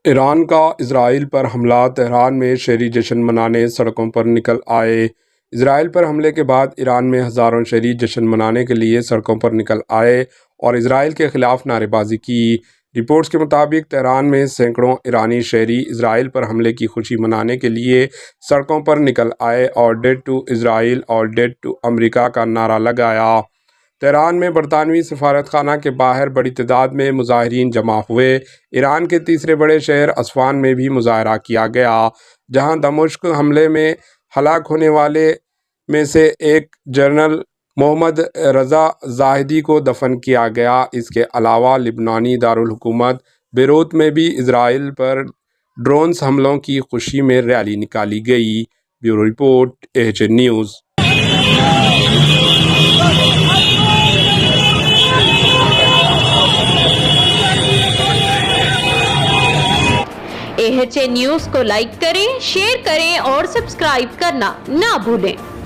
ایران کا اسرائیل پر حملہ، تہران میں شہری جشن منانے سڑکوں پر نکل آئے۔ اسرائیل پر حملے کے بعد ایران میں ہزاروں شہری جشن منانے کے لیے سڑکوں پر نکل آئے اور اسرائیل کے خلاف نعرے بازی کی۔ رپورٹس کے مطابق تہران میں سینکڑوں ایرانی شہری اسرائیل پر حملے کی خوشی منانے کے لیے سڑکوں پر نکل آئے اور ڈیڈ ٹو اسرائیل اور ڈیڈ ٹو امریکہ کا نعرہ لگایا۔ تہران میں برطانوی سفارت خانہ کے باہر بڑی تعداد میں مظاہرین جمع ہوئے۔ ایران کے تیسرے بڑے شہر اصفہان میں بھی مظاہرہ کیا گیا، جہاں دمشق حملے میں ہلاک ہونے والے میں سے ایک جنرل محمد رضا زاہدی کو دفن کیا گیا۔ اس کے علاوہ لبنانی دارالحکومت بیروت میں بھی اسرائیل پر ڈرونز حملوں کی خوشی میں ریلی نکالی گئی۔ Bureau report, AHN news. AHN news کو لائک کریں، شیئر کریں اور سبسکرائب کرنا نہ بھولیں۔